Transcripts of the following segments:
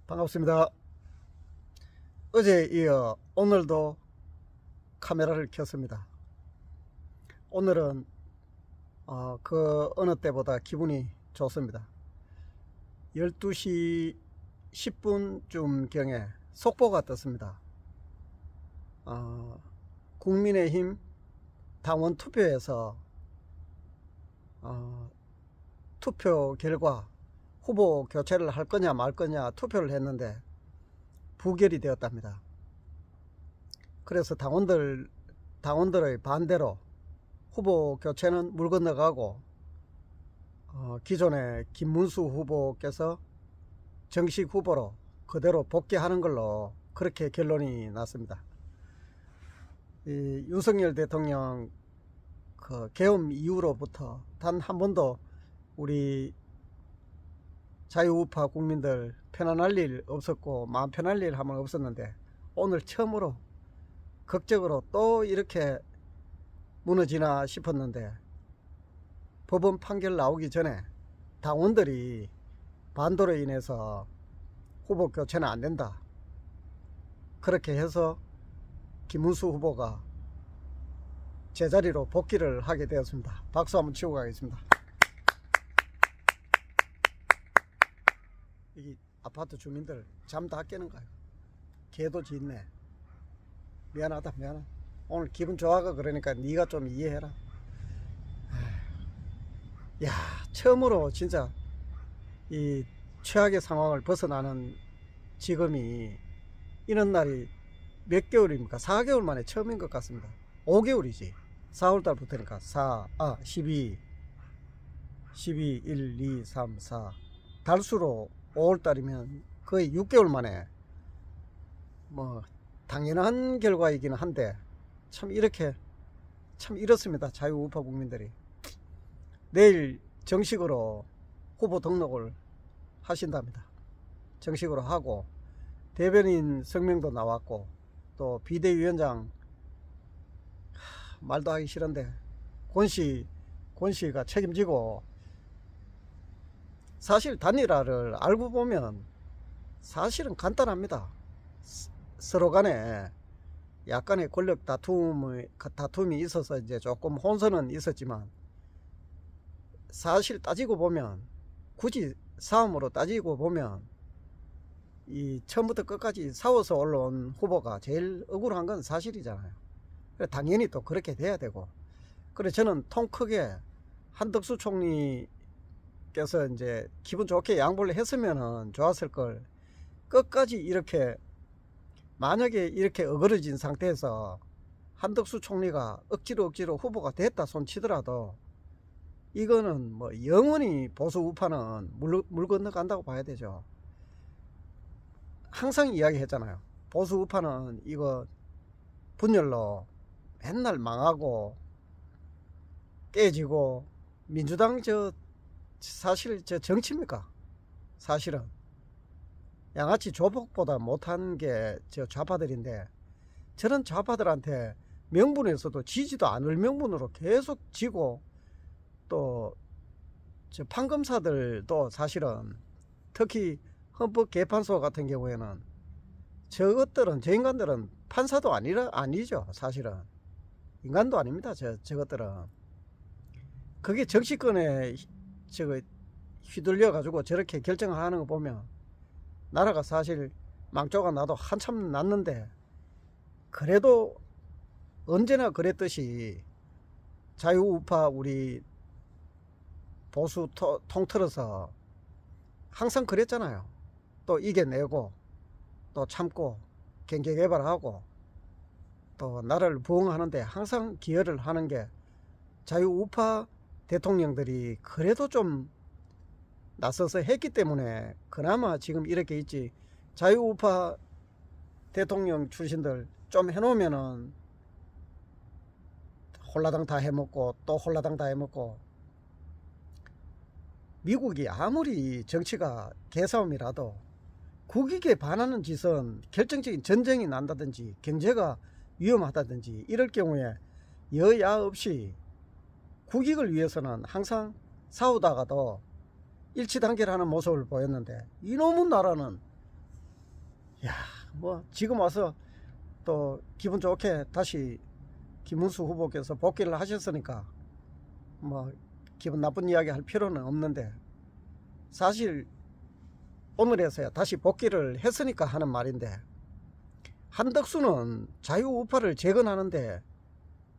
반갑습니다. 어제에 이어 오늘도 카메라를 켰습니다. 오늘은 그 어느 때보다 기분이 좋습니다. 12시 10분쯤 경에 속보가 떴습니다. 국민의힘 당원 투표에서 투표 결과 후보 교체를 할 거냐 말 거냐 투표를 했는데 부결이 되었답니다. 그래서 당원들의 반대로 후보 교체는 물 건너가고 기존의 김문수 후보께서 정식 후보로 그대로 복귀하는 걸로 그렇게 결론이 났습니다. 이 윤석열 대통령 그 계엄 이후로부터 단 한 번도 우리 자유우파 국민들 편안할 일 없었고 마음 편할 일 하면 없었는데 오늘 처음으로 극적으로 또 이렇게 무너지나 싶었는데 법원 판결 나오기 전에 당원들이 반도로 인해서 후보 교체는 안 된다 그렇게 해서 김문수 후보가 제자리로 복귀를 하게 되었습니다. 박수 한번 치고 가겠습니다. 이 아파트 주민들 잠 다 깨는 거예요. 개도 짖네. 미안하다 미안해. 오늘 기분 좋아가 그러니까 네가 좀 이해해라. 야, 처음으로 진짜 이 최악의 상황을 벗어나는 지금이 이런 날이 몇 개월입니까? 4개월 만에 처음인 것 같습니다. 5개월이지. 4월달부터니까 12 1 2 3 4 달수로 5월달이면 거의 6개월 만에 뭐 당연한 결과이긴 한데 참 이렇습니다. 자유우파 국민들이 내일 정식으로 후보 등록을 하신답니다. 정식으로 하고 대변인 성명도 나왔고 또 비대위원장 말도 하기 싫은데 권씨가 책임지고 사실 단일화를 알고 보면 사실은 간단합니다. 서로 간에 약간의 권력 다툼이 있어서 이제 조금 혼선은 있었지만 사실 따지고 보면 굳이 싸움으로 따지고 보면 이 처음부터 끝까지 싸워서 올라온 후보가 제일 억울한 건 사실이잖아요. 당연히 또 그렇게 돼야 되고 그래 저는 통 크게 한덕수 총리께서 이제 기분 좋게 양보를 했으면 좋았을 걸 끝까지 이렇게 만약에 이렇게 어그러진 상태에서 한덕수 총리가 억지로 후보가 됐다 손치더라도 이거는 뭐 영원히 보수 우파는 물 건너간다고 봐야 되죠. 항상 이야기했잖아요. 보수 우파는 이거 분열로 맨날 망하고 깨지고 민주당 사실 정치입니까? 사실은 양아치 조폭보다 못한 게 좌파들인데 저런 좌파들한테 명분에서도 지지도 않을 명분으로 계속 지고 또 판검사들도 사실은 특히 헌법재판소 같은 경우에는 저 인간들은 판사도 아니죠. 사실은 인간도 아닙니다. 저것들은 그게 정치권에 휘둘려 가지고 저렇게 결정하는 거 보면 나라가 사실 망조가 나도 한참 났는데 그래도 언제나 그랬듯이 자유우파 우리 보수 통틀어서 항상 그랬잖아요. 또 이겨내고 또 참고 경제개발하고 또 나라를 부흥하는데 항상 기여를 하는 게 자유우파 대통령들이 그래도 좀 나서서 했기 때문에 그나마 지금 이렇게 있지. 자유우파 대통령 출신들 좀 해놓으면은 홀라당 다 해먹고 또 홀라당 다 해먹고 미국이 아무리 정치가 개싸움이라도 국익에 반하는 짓은 결정적인 전쟁이 난다든지 경제가 위험하다든지 이럴 경우에 여야 없이 국익을 위해서는 항상 싸우다가도 일치단결하는 모습을 보였는데 이놈의 나라는 야, 뭐 지금 와서 또 기분 좋게 다시 김문수 후보께서 복귀를 하셨으니까 뭐 기분 나쁜 이야기 할 필요는 없는데, 사실 오늘에서야 다시 복귀를 했으니까 하는 말인데, 한덕수는 자유우파를 재건하는데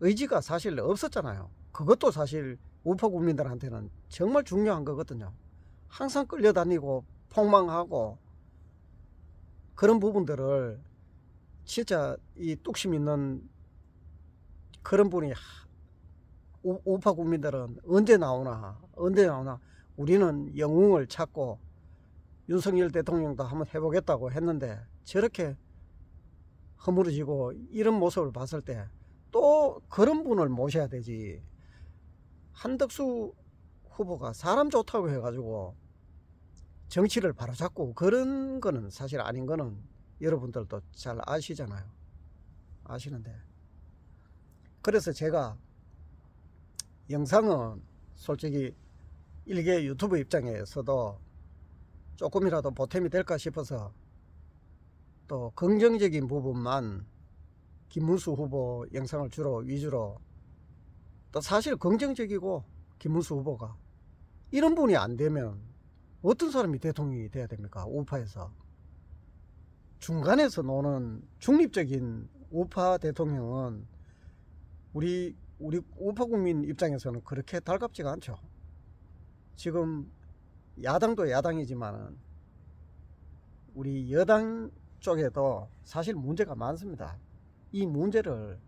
의지가 사실 없었잖아요. 그것도 사실 우파 국민들한테는 정말 중요한 거거든요. 항상 끌려다니고 폭망하고 그런 부분들을 진짜 이 뚝심 있는 그런 분이 우파 국민들은 언제 나오나 우리는 영웅을 찾고 윤석열 대통령도 한번 해보겠다고 했는데 저렇게 허물어지고 이런 모습을 봤을 때 또 그런 분을 모셔야 되지. 한덕수 후보가 사람 좋다고 해가지고 정치를 바로잡고 그런 거는 사실 아닌 거는 여러분들도 잘 아시잖아요. 아시는데, 그래서 제가 영상은 솔직히 일개 유튜브 입장에서도 조금이라도 보탬이 될까 싶어서 또 긍정적인 부분만 김문수 후보 영상을 주로 위주로, 또 사실 긍정적이고 김문수 후보가 이런 분이 안 되면 어떤 사람이 대통령이 돼야 됩니까? 우파에서 중간에서 노는 중립적인 우파 대통령은 우리 우파 국민 입장에서는 그렇게 달갑지가 않죠. 지금 야당도 야당이지만 우리 여당 쪽에도 사실 문제가 많습니다. 이 문제를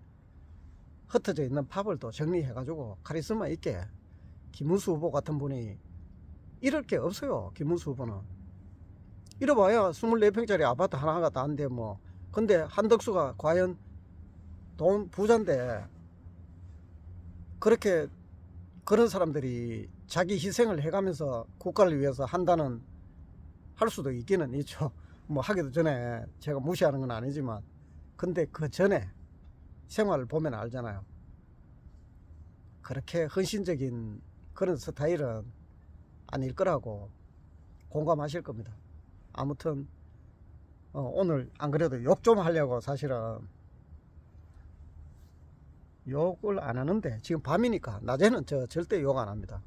흩어져 있는 팝을 또 정리해 가지고 카리스마 있게 김문수 후보 같은 분이, 이럴 게 없어요. 김문수 후보는 이래봐야 24평짜리 아파트 하나가 다인데 뭐. 근데 한덕수가 과연 돈 부자인데 그렇게 그런 사람들이 자기 희생을 해가면서 국가를 위해서 한다는, 할 수도 있기는 있죠. 뭐 하기도 전에 제가 무시하는 건 아니지만, 근데 그 전에 생활을 보면 알잖아요. 그렇게 헌신적인 그런 스타일은 아닐 거라고 공감하실 겁니다. 아무튼 오늘 안 그래도 욕 좀 하려고, 사실은 욕을 안 하는데 지금 밤이니까, 낮에는 저 절대 욕 안 합니다.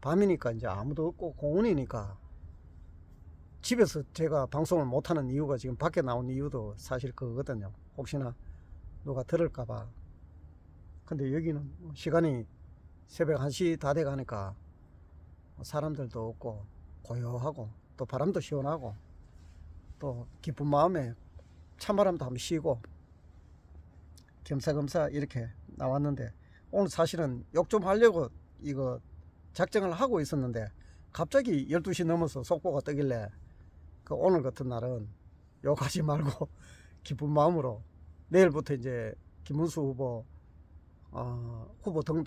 밤이니까 이제 아무도 없고 공원이니까, 집에서 제가 방송을 못하는 이유가 지금 밖에 나온 이유도 사실 그거거든요. 혹시나 누가 들을까봐. 근데 여기는 시간이 새벽 1시 다 돼가니까 사람들도 없고 고요하고 또 바람도 시원하고 또 기쁜 마음에 찬바람도 한번 쉬고 겸사겸사 이렇게 나왔는데, 오늘 사실은 욕 좀 하려고 이거 작정을 하고 있었는데 갑자기 12시 넘어서 속보가 뜨길래 오늘 같은 날은 욕하지 말고 기쁜 마음으로 내일부터 이제 김문수 후보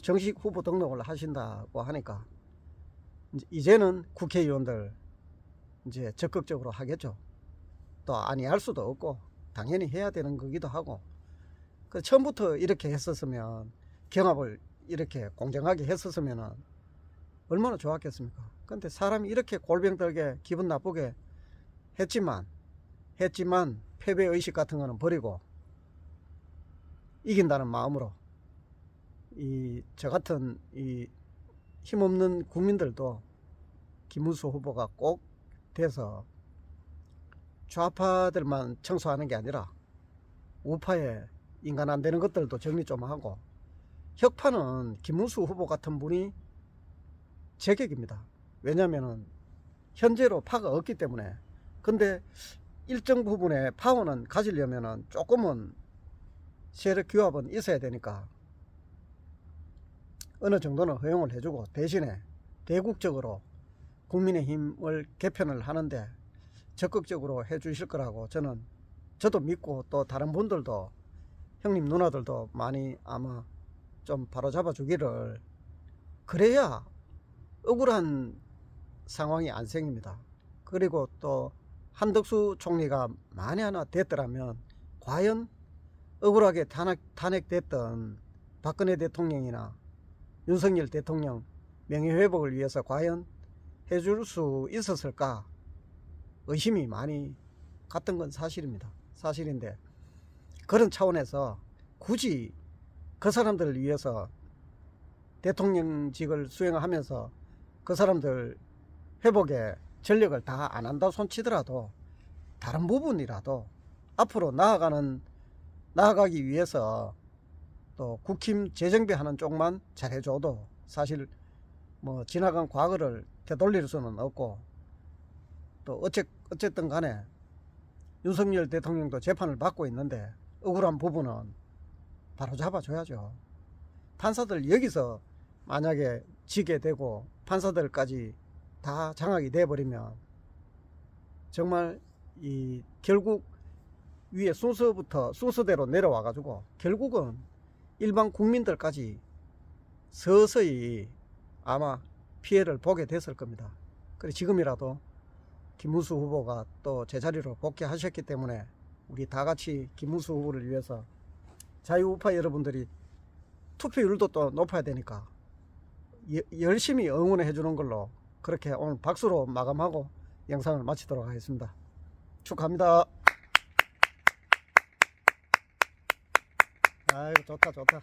정식 후보 등록을 하신다고 하니까 이제는 국회의원들 이제 적극적으로 하겠죠. 또 아니 할 수도 없고 당연히 해야 되는 거기도 하고, 그 처음부터 이렇게 했었으면, 경합을 이렇게 공정하게 했었으면 얼마나 좋았겠습니까? 근데 사람이 이렇게 골병들게 기분 나쁘게 했지만 패배의식 같은 거는 버리고 이긴다는 마음으로 저 같은 힘없는 국민들도 김문수 후보가 꼭 돼서 좌파들만 청소하는 게 아니라 우파에 인간 안 되는 것들도 정리 좀 하고, 혁파는 김문수 후보 같은 분이 제격입니다. 왜냐면은 현재로 파가 없기 때문에. 근데 일정 부분의 파워는 가지려면은 조금은 세력 규합은 있어야 되니까 어느 정도는 허용을 해주고, 대신에 대국적으로 국민의힘을 개편을 하는데 적극적으로 해주실 거라고 저도 믿고, 또 다른 분들도, 형님 누나들도 많이 아마 좀 바로잡아 주기를, 그래야 억울한 상황이 안 생깁니다. 그리고 또 한덕수 총리가 만에 하나 됐더라면 과연 억울하게 탄핵됐던 박근혜 대통령이나 윤석열 대통령 명예회복을 위해서 과연 해줄 수 있었을까 의심이 많이 갔던 건 사실입니다. 사실인데 그런 차원에서 굳이 그 사람들을 위해서 대통령직을 수행하면서 그 사람들 회복에 전력을 다 안 한다 손치더라도 다른 부분이라도 앞으로 나아가기 위해서 또 국힘 재정비하는 쪽만 잘해줘도 사실 뭐 지나간 과거를 되돌릴 수는 없고, 또 어쨌든 간에 윤석열 대통령도 재판을 받고 있는데 억울한 부분은 바로 잡아줘야죠. 판사들 여기서 만약에 지게 되고 판사들까지 다 장악이 돼 버리면 정말 결국 위에 순서대로 내려와 가지고 결국은 일반 국민들까지 서서히 아마 피해를 보게 됐을 겁니다. 그래 지금이라도 김문수 후보가 또 제자리로 복귀하셨기 때문에 우리 다 같이 김문수 후보를 위해서 자유우파 여러분들이 투표율도 또 높아야 되니까 열심히 응원해 주는 걸로 그렇게 오늘 박수로 마감하고 영상을 마치도록 하겠습니다. 축하합니다. 아이고 좋다.